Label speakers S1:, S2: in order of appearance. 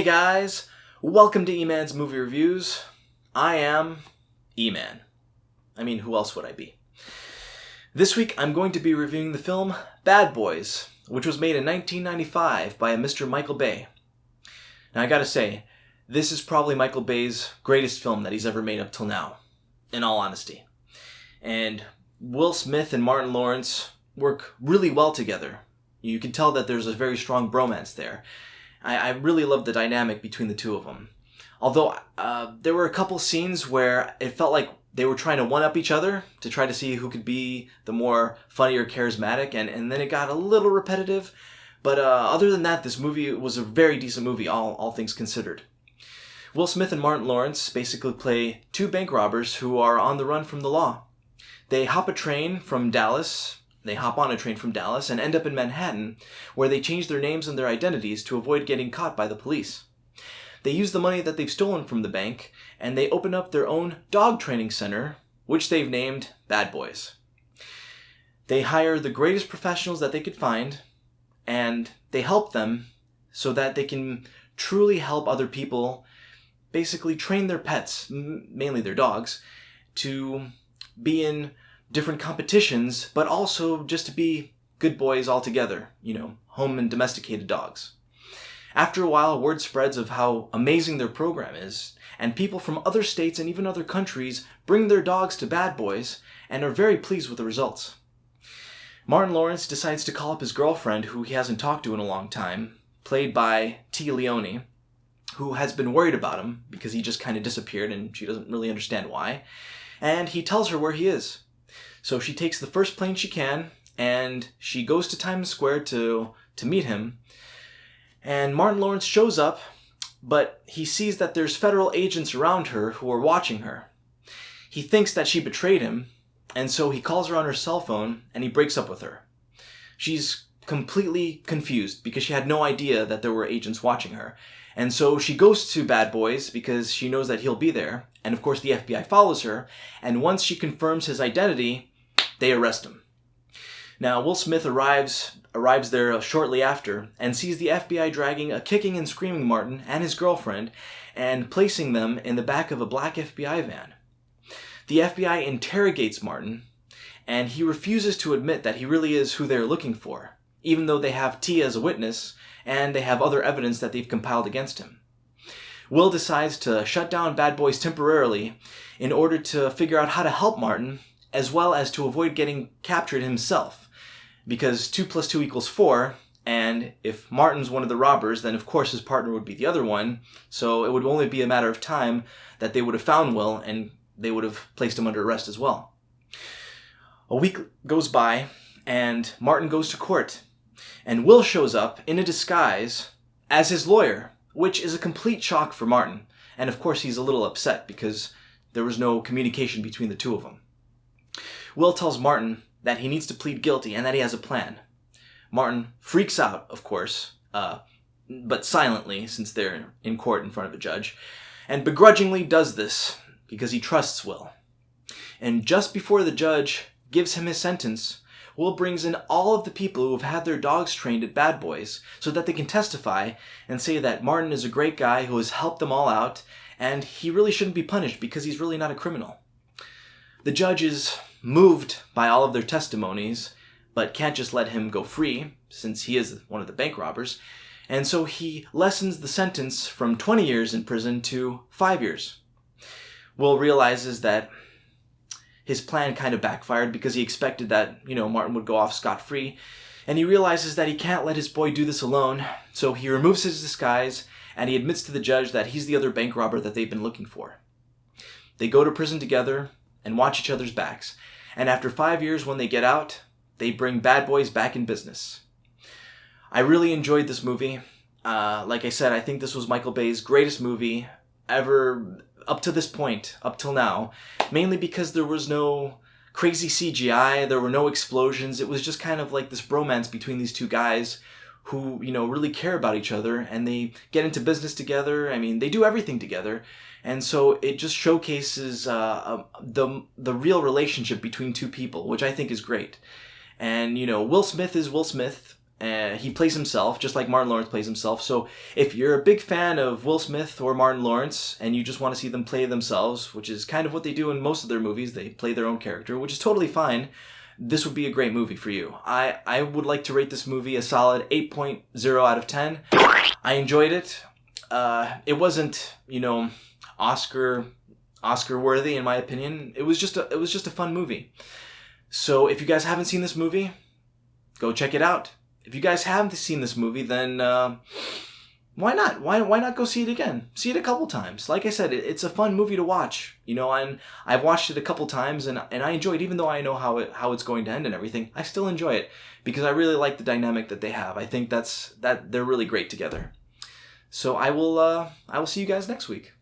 S1: Hey guys, welcome to E-Man's Movie Reviews. I am E-Man. I mean, who else would I be? This week I'm going to be reviewing the film Bad Boys, which was made in 1995 by a Mr. Michael Bay. Now I gotta say, this is probably Michael Bay's greatest film that he's ever made up till now, in all honesty. And Will Smith and Martin Lawrence work really well together. You can tell that there's a very strong bromance there. I really love the dynamic between the two of them. Although there were a couple scenes where it felt like they were trying to one-up each other to try to see who could be the more funny or charismatic, and then it got a little repetitive. But other than that, this movie was a very decent movie, all things considered. Will Smith and Martin Lawrence basically play two bank robbers who are on the run from the law. They hop on a train from Dallas and end up in Manhattan, where they change their names and their identities to avoid getting caught by the police. They use the money that they've stolen from the bank, and they open up their own dog training center, which they've named Bad Boys. They hire the greatest professionals that they could find, and they help them so that they can truly help other people, basically train their pets, mainly their dogs, to be in different competitions, but also just to be good boys altogether, home and domesticated dogs. After a while, word spreads of how amazing their program is, and people from other states and even other countries bring their dogs to Bad Boys and are very pleased with the results. Martin Lawrence decides to call up his girlfriend, who he hasn't talked to in a long time, played by Tia Leone, who has been worried about him because he just kind of disappeared and she doesn't really understand why, and he tells her where he is. So she takes the first plane she can, and she goes to Times Square to meet him. And Martin Lawrence shows up, but he sees that there's federal agents around her who are watching her. He thinks that she betrayed him, and so he calls her on her cell phone, and he breaks up with her. She's completely confused because she had no idea that there were agents watching her. And so she goes to Bad Boys because she knows that he'll be there. And of course the FBI follows her, and once she confirms his identity, they arrest him. Now, Will Smith arrives there shortly after and sees the FBI dragging a kicking and screaming Martin and his girlfriend and placing them in the back of a black FBI van. The FBI interrogates Martin, and he refuses to admit that he really is who they're looking for, even though they have Tia as a witness and they have other evidence that they've compiled against him. Will decides to shut down Bad Boys temporarily in order to figure out how to help Martin, as well as to avoid getting captured himself. Because 2 + 2 = 4, and if Martin's one of the robbers, then of course his partner would be the other one, so it would only be a matter of time that they would have found Will, and they would have placed him under arrest as well. A week goes by, and Martin goes to court, and Will shows up in a disguise as his lawyer, which is a complete shock for Martin, and of course he's a little upset because there was no communication between the two of them. Will tells Martin that he needs to plead guilty and that he has a plan. Martin freaks out, of course, but silently since they're in court in front of a judge, and begrudgingly does this because he trusts Will. And just before the judge gives him his sentence, Will brings in all of the people who have had their dogs trained at Bad Boys so that they can testify and say that Martin is a great guy who has helped them all out, and he really shouldn't be punished because he's really not a criminal. The judge is moved by all of their testimonies, but can't just let him go free, since he is one of the bank robbers, and so he lessens the sentence from 20 years in prison to 5 years. Will realizes that his plan kind of backfired because he expected that, Martin would go off scot-free, and he realizes that he can't let his boy do this alone, so he removes his disguise, and he admits to the judge that he's the other bank robber that they've been looking for. They go to prison together and watch each other's backs, and after 5 years when they get out, they bring Bad Boys back in business. I really enjoyed this movie. Like I said, I think this was Michael Bay's greatest movie ever up to this point, up till now, mainly because there was no crazy CGI, there were no explosions, it was just kind of like this bromance between these two guys who, really care about each other, and they get into business together. I mean, they do everything together, and so it just showcases the real relationship between two people, which I think is great. And, Will Smith is Will Smith, He plays himself, just like Martin Lawrence plays himself. So if you're a big fan of Will Smith or Martin Lawrence and you just want to see them play themselves, which is kind of what they do in most of their movies, they play their own character, which is totally fine, this would be a great movie for you. I would like to rate this movie a solid 8.0 out of 10. I enjoyed it. It wasn't, Oscar worthy in my opinion. It was just a fun movie. So if you guys haven't seen this movie, go check it out. If you guys haven't seen this movie, then why not? Why not go see it again? See it a couple times. Like I said, it's a fun movie to watch. And I've watched it a couple times, and I enjoy it. Even though I know how it's going to end and everything, I still enjoy it because I really like the dynamic that they have. I think that they're really great together. So I will see you guys next week.